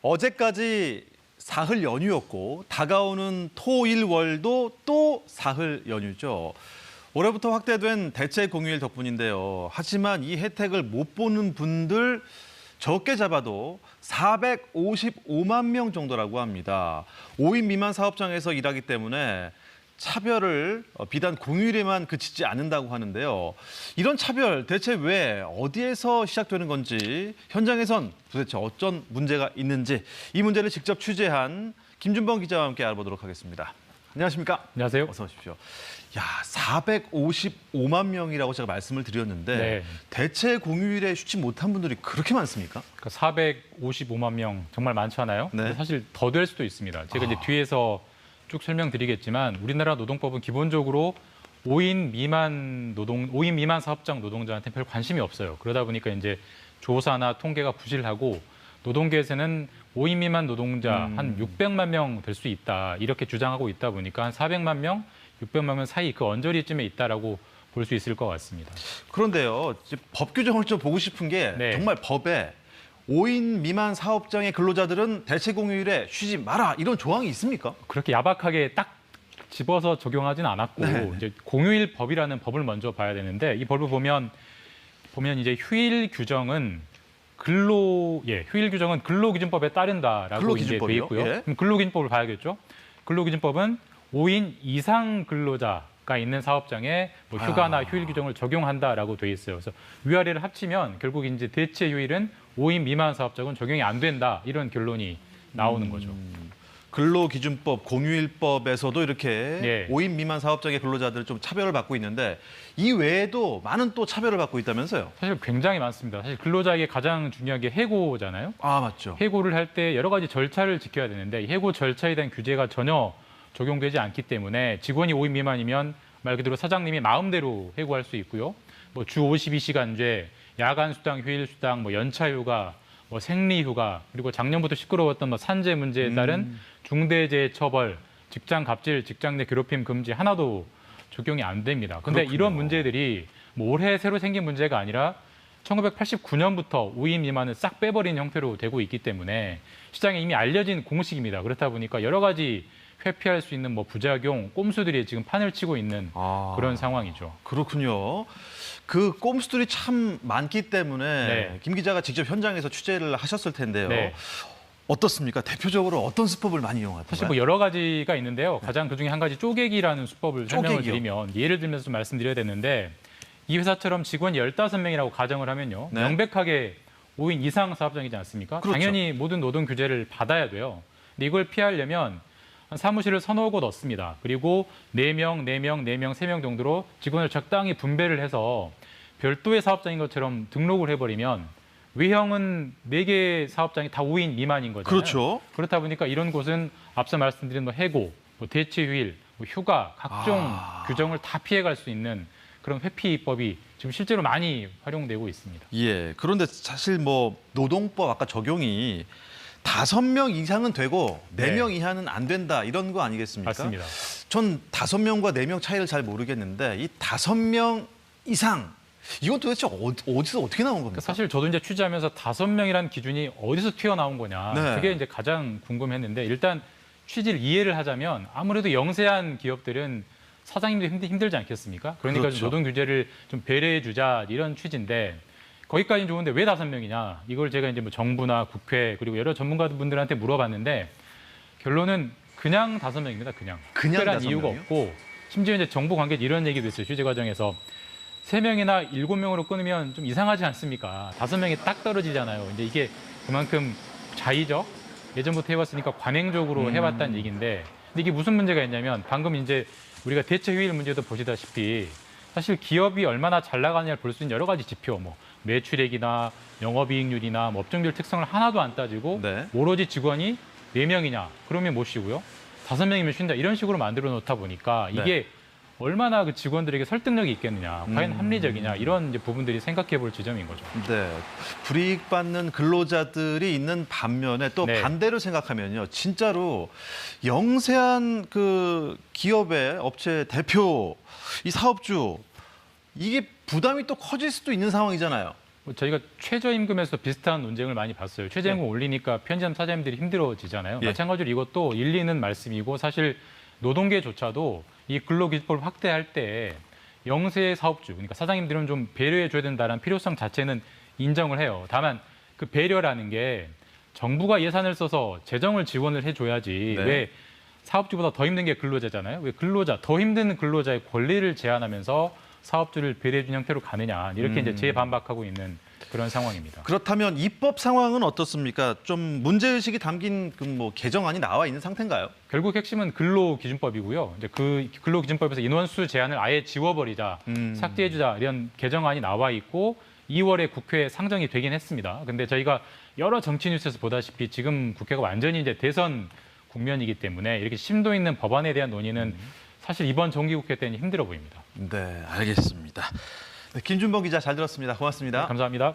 어제까지 사흘 연휴였고 다가오는 토일월도 또 사흘 연휴죠. 올해부터 확대된 대체 공휴일 덕분인데요. 하지만 이 혜택을 못 보는 분들 적게 잡아도 455만 명 정도라고 합니다. 5인 미만 사업장에서 일하기 때문에 차별을 비단 공휴일에만 그치지 않는다고 하는데요. 이런 차별 대체 왜 어디에서 시작되는 건지, 현장에선 도대체 어떤 문제가 있는지 이 문제를 직접 취재한 김준범 기자와 함께 알아보도록 하겠습니다. 안녕하십니까? 안녕하세요. 어서 오십시오. 455만 명이라고 제가 말씀을 드렸는데 네. 대체 공휴일에 쉬지 못한 분들이 그렇게 많습니까? 그러니까 455만 명 정말 많잖아요. 네. 근데 사실 더 될 수도 있습니다. 제가 이제 뒤에서 쭉 설명드리겠지만 우리나라 노동법은 기본적으로 5인 미만 사업장 노동자한테 별 관심이 없어요. 그러다 보니까 이제 조사나 통계가 부실하고 노동계에서는 5인 미만 노동자 한 600만 명 될 수 있다. 이렇게 주장하고 있다 보니까 한 400만 명, 600만 명 사이 그 언저리쯤에 있다라고 볼 수 있을 것 같습니다. 그런데요, 이제 법 규정을 좀 보고 싶은 게 네. 정말 법에 5인 미만 사업장의 근로자들은 대체 공휴일에 쉬지 마라 이런 조항이 있습니까? 그렇게 야박하게 딱 집어서 적용하진 않았고 네. 이제 공휴일 법이라는 법을 먼저 봐야 되는데 이 법을 보면 이제 휴일 규정은 근로기준법에 따른다라고 이제 돼 있고요. 예. 그럼 근로기준법을 봐야겠죠. 근로기준법은 5인 이상 근로자가 있는 사업장에 뭐 휴가나 휴일 규정을 적용한다라고 돼 있어요. 그래서 위아래를 합치면 결국 이제 대체 휴일은 5인 미만 사업장은 적용이 안 된다 이런 결론이 나오는 거죠. 근로기준법, 공휴일법에서도 이렇게 네. 5인 미만 사업장의 근로자들 좀 차별을 받고 있는데 이 외에도 많은 또 차별을 받고 있다면서요? 사실 굉장히 많습니다. 사실 근로자에게 가장 중요한 게 해고잖아요. 아, 맞죠. 해고를 할 때 여러 가지 절차를 지켜야 되는데 이 해고 절차에 대한 규제가 전혀 적용되지 않기 때문에 직원이 5인 미만이면 말 그대로 사장님이 마음대로 해고할 수 있고요. 뭐 주 52시간제, 야간 수당, 휴일 수당, 뭐 연차 휴가, 뭐 생리 휴가, 그리고 작년부터 시끄러웠던 뭐 산재 문제에 따른 중대재해 처벌, 직장 갑질, 직장 내 괴롭힘 금지 하나도 적용이 안 됩니다. 근데 그렇군요. 이런 문제들이 뭐 올해 새로 생긴 문제가 아니라 1989년부터 5인 미만을 싹 빼버린 형태로 되고 있기 때문에 시장에 이미 알려진 공식입니다. 그렇다 보니까 여러 가지 회피할 수 있는 뭐 부작용, 꼼수들이 지금 판을 치고 있는 그런 상황이죠. 그렇군요. 그 꼼수들이 참 많기 때문에 네. 김 기자가 직접 현장에서 취재를 하셨을 텐데요. 네. 어떻습니까? 대표적으로 어떤 수법을 많이 이용하던가요? 사실 뭐 여러 가지가 있는데요. 가장 그중에 한 가지 쪼개기라는 수법을 설명을 쪼개기요? 드리면 예를 들면서 좀 말씀드려야 되는데 이 회사처럼 직원이 15명이라고 가정을 하면요. 네. 명백하게 5인 이상 사업장이지 않습니까? 그렇죠. 당연히 모든 노동 규제를 받아야 돼요. 근데 이걸 피하려면 한 사무실을 서너 곳 얻습니다. 그리고 4명, 4명, 4명, 3명 정도로 직원을 적당히 분배를 해서 별도의 사업장인 것처럼 등록을 해버리면 외형은 4개 사업장이 다 5인 미만인 거잖아요. 그렇죠. 그렇다 보니까 이런 곳은 앞서 말씀드린 뭐 해고, 뭐 대체 휴일, 뭐 휴가, 각종 규정을 다 피해갈 수 있는 그런 회피법이 지금 실제로 많이 활용되고 있습니다. 예. 그런데 사실 뭐 노동법 아까 적용이 5명 이상은 되고 4명 네. 이하는 안 된다 이런 거 아니겠습니까? 맞습니다. 전 5명과 4명 차이를 잘 모르겠는데 이 5명 이상 이건 도대체 어디서 어떻게 나온 겁니까? 사실 저도 이제 취재하면서 5명이라는 기준이 어디서 튀어나온 거냐. 네. 그게 이제 가장 궁금했는데 일단 취지를 이해를 하자면 아무래도 영세한 기업들은 사장님도 힘들지 않겠습니까? 그러니까 그렇죠. 좀 노동 규제를 좀 배려해 주자 이런 취지인데 거기까지는 좋은데 왜 5명이냐? 이걸 제가 이제 뭐 정부나 국회 그리고 여러 전문가분들한테 물어봤는데 결론은 그냥 5명입니다. 그냥 특별한 5명이요? 이유가 없고 심지어 이제 정부 관계 이런 얘기도 있어요. 취재 과정에서 3명이나 7명으로 끊으면 좀 이상하지 않습니까? 5명이 딱 떨어지잖아요. 이제 이게 그만큼 자의적, 예전부터 해왔으니까 관행적으로 해왔다는 얘기인데, 근데 이게 무슨 문제가 있냐면 방금 이제 우리가 대체 휴일 문제도 보시다시피 사실 기업이 얼마나 잘 나가느냐를 볼 수 있는 여러 가지 지표, 뭐 매출액이나 영업이익률이나 뭐 업종별 특성을 하나도 안 따지고 네. 오로지 직원이 4명이냐 그러면 못 쉬고요. 5명이면 쉰다 이런 식으로 만들어 놓다 보니까 이게 얼마나 그 직원들에게 설득력이 있겠느냐, 과연 합리적이냐 이런 이제 부분들이 생각해 볼 지점인 거죠. 네. 불이익 받는 근로자들이 있는 반면에 또 네. 반대로 생각하면요. 진짜로 영세한 그 기업의 업체 대표, 이 사업주 이게 부담이 또 커질 수도 있는 상황이잖아요. 뭐 저희가 최저임금에서 비슷한 논쟁을 많이 봤어요. 최저임금 올리니까 편의점 사장님들이 힘들어지잖아요. 예. 마찬가지로 이것도 일리 있는 말씀이고 사실 노동계조차도 이 근로기준법을 확대할 때 영세 사업주, 그러니까 사장님들은 좀 배려해 줘야 된다는 필요성 자체는 인정을 해요. 다만 그 배려라는 게 정부가 예산을 써서 재정을 지원을 해줘야지 네. 왜 사업주보다 더 힘든 게 근로자잖아요. 왜 근로자, 더 힘든 근로자의 권리를 제한하면서 사업주를 배려해 준 형태로 가느냐. 이렇게 이제 재반박하고 있는 그런 상황입니다. 그렇다면 입법 상황은 어떻습니까? 좀 문제의식이 담긴 그 뭐 개정안이 나와 있는 상태인가요? 결국 핵심은 근로기준법이고요. 이제 그 근로기준법에서 인원수 제한을 아예 지워버리자, 삭제해주자 이런 개정안이 나와 있고 2월에 국회에 상정이 되긴 했습니다. 근데 저희가 여러 정치 뉴스에서 보다시피 지금 국회가 완전히 이제 대선 국면이기 때문에 이렇게 심도 있는 법안에 대한 논의는 사실 이번 정기국회 때는 힘들어 보입니다. 네, 알겠습니다. 네, 김준범 기자 잘 들었습니다. 고맙습니다. 감사합니다.